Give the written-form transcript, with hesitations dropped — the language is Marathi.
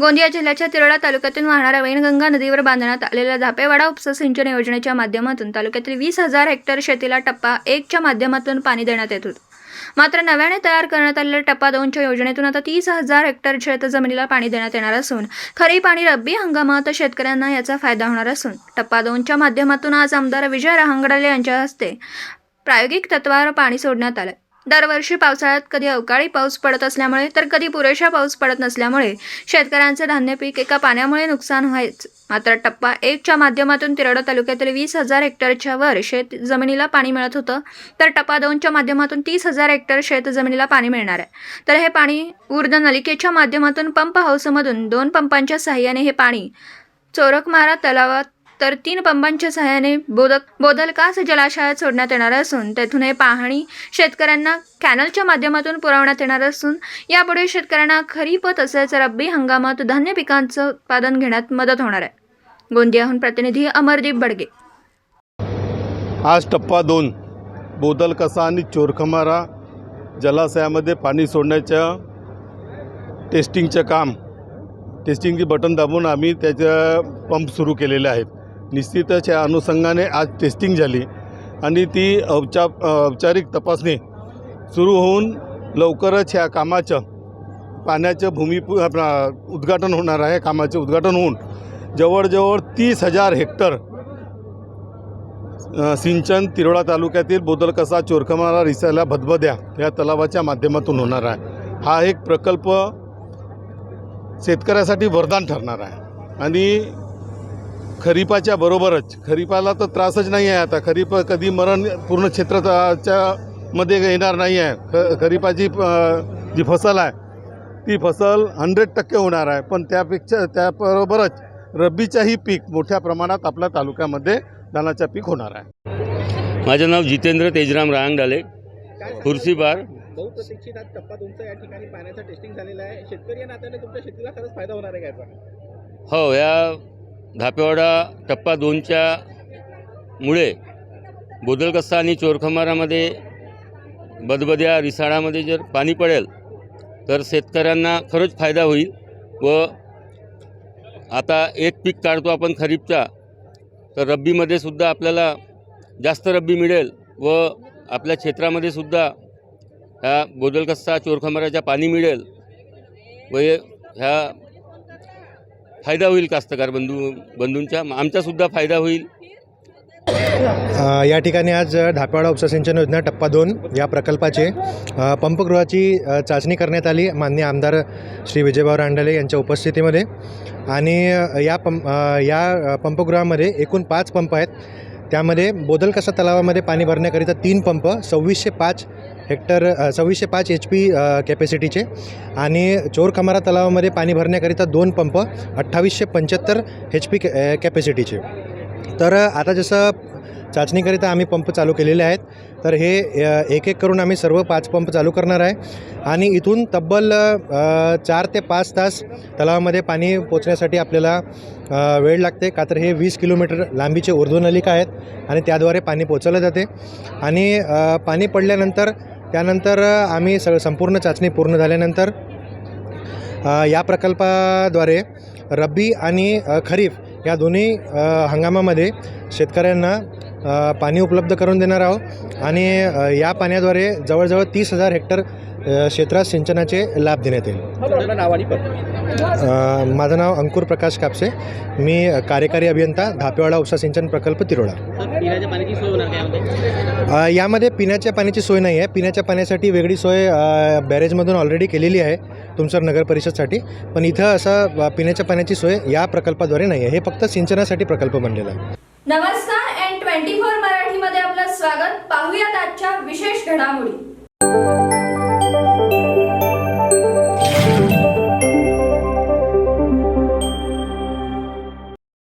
गोंदिया जिल्ह्याच्या तिरोडा तालुक्यातून वाहणाऱ्या वैनगंगा नदीवर बांधण्यात आलेल्या धापेवाडा उपसा सिंचन योजनेच्या माध्यमातून तालुक्यातील 20,000 हेक्टर शेतीला टप्पा 1 च्या माध्यमातून पाणी देण्यात येत होतं। मात्र नव्याने तयार करण्यात आलेल्या टप्पा 2 च्या योजनेतून आता 30,000 हेक्टर शेतजमिनीला पाणी देण्यात येणार असून खरीप आणि रब्बी हंगामात शेतकऱ्यांना याचा फायदा होणार असून टप्पा 2 च्या माध्यमातून आज आमदार विजय रहांगडले यांच्या हस्ते प्रायोगिक तत्त्वावर पाणी सोडण्यात आले। दरवर्षी पावसाळ्यात कधी अवकाळी पाऊस पडत असल्यामुळे तर कधी पुरेशा पाऊस पडत नसल्यामुळे शेतकऱ्यांचे धान्य पीक एका पाण्यामुळे नुकसान व्हायचे। मात्र टप्पा 1 च्या माध्यमातून तिरोडा तालुक्यातील 20,000 हेक्टरच्या वर शेत जमिनीला पाणी मिळत होतं, तर टप्पा 2 च्या माध्यमातून 30,000 हेक्टर शेत जमिनीला पाणी मिळणार आहे। तर हे पाणी ऊर्ध्व नलिकेच्या माध्यमातून पंप हाऊसमधून 2 पंपांच्या सहाय्याने हे पाणी चोरकमारा तलावात तर 3 पंपांच्या सहाय्याने बोदलकास जलाशयात सोडण्यात येणार असून तेथून हे पाणी शेतकऱ्यांना कॅनलच्या माध्यमातून पुरवण्यात येणार असून यापुढे शेतकऱ्यांना खरीप तसेच रब्बी हंगामात धान्य पिकांचं उत्पादन घेण्यात मदत होणार आहे। गोंदियाहून प्रतिनिधी अमरदीप बडगे। आज टप्पा 2 बोदलकसा आणि चोरखमारा जलाशयामध्ये पाणी सोडण्याच्या टेस्टिंगचे बटन दाबून आम्ही त्याच्या पंप सुरू केलेले आहेत। निश्चितच या अनुषंगाने आज टेस्टिंग झाली आणि ती औपचारिक तपासणी सुरू होऊन लवकरच ह्या कामाचं पाण्याचं उद्घाटन होणार आहे। कामाचे उद्घाटन होऊन जवळजवळ 30,000 हेक्टर सिंचन तिरोडा तालुक्यातील बोदलकसा चोरखमारा रिसाला भदभद्या या तलावाच्या माध्यमातून होणार आहे। हा एक प्रकल्प शेतकऱ्यासाठी वरदान ठरणार आहे आणि खरीपाच्या बरोबरच खरीपाला तर त्रासच नाही आहे। आता खरीप कधी मरण पूर्ण क्षेत्राच्या मध्ये येणार नाही आहे। खरीपाची जी फसल आहे ती फसल 100% होणार आहे, पण त्याबरोबरच रब्बीच्याही पीक मोठ्या प्रमाणात आपल्या तालुक्यामध्ये धानाचं पीक होणार आहे। माझं नाव जितेंद्र तेजराम रहांगडले, खुर्सीबार। बहुप्रतीक्षित आज टप्पा 2चा या ठिकाणी पाण्याचा टेस्टिंग झालेला आहे। शेतकरी या नात्याने तुमच्या शेतीला खरंच फायदा होणार आहे का? हो, या धापेवाडा टप्पा 2च्या मुळे बोदलकसा आणि चोरखमारामध्ये बदबद्या रिसाळामध्ये जर पाणी पडेल तर शेतकऱ्यांना खरंच फायदा होईल व आता एक पीक काढतो आपण खरीपचा, तर रब्बीमध्ये सुद्धा आपल्याला जास्त रब्बी मिळेल व आपल्या क्षेत्रामध्ये सुद्धा ह्या बोदलकसा चोरखमाराच्या पाणी मिळेल व ह्या फायदा होईल कास्तकार बंधूंचा, आमचासुद्धा फायदा होईल। या ठिकाणी आज धापेवाडा उपसा सिंचन योजना टप्पा 2 या प्रकल्पाचे पंपगृहाची चाचणी करण्यात आली माननीय आमदार श्री विजयभाऊ रांडले यांच्या उपस्थितीमध्ये। आणि या पंपगृहामध्ये एकूण 5 पंप आहेत। त्यामध्ये बोदलकसा तलावामध्ये पाणी भरण्याकरिता 3 पंप 2605 HP कॅपॅसिटीचे आणि चोरखमारा तलावामध्ये पाणी भरण्याकरिता 2 पंप 2875 HP कॅपॅसिटीचे। तर आता जसं चाचणीकरिता आम्ही पंप चालू केलेले आहेत, तर हे एक करून आम्ही सर्व 5 पंप चालू करणार आहे आणि इथून तब्बल 4 ते 5 तास तलावामध्ये पाणी पोचण्यासाठी आपल्याला वेळ लागते, का तर हे 20 किलोमीटर लांबीचे ऊर्ध्वनलिका आहेत आणि त्याद्वारे पाणी पोचवलं जाते। आणि पाणी पडल्यानंतर त्यानंतर आम्ही संपूर्ण चाचणी पूर्ण झाल्यानंतर या प्रकल्पाद्वारे रब्बी आणि खरीप या दोन्ही हंगामामध्ये शेतकऱ्यांना पाणी उपलब्ध करून देणार आहोत आणि या पाण्याद्वारे जवळजवळ 30,000 हेक्टर क्षेत्रात सिंचनाचे लाभ देण्यात येईल। माझं नाव अंकुर प्रकाश कापसे, मी कार्यकारी अभियंता धापेवाडा उपसा सिंचन प्रकल्प तिरोडा। यामध्ये पिण्याच्या पाण्याची सोय नाही आहे। पिण्याच्या पाण्यासाठी वेगळी सोय बॅरेजमधून ऑलरेडी केलेली आहे तुमसर नगर परिषदसाठी, पण इथं असं पिण्याच्या पाण्याची सोय या प्रकल्पाद्वारे नाही आहे। हे फक्त सिंचनासाठी प्रकल्प बनलेला आहे। नमस्कार, N24 मराठीमध्ये आपलं स्वागत। पाहूयात आजच्या विशेष घडामोडी।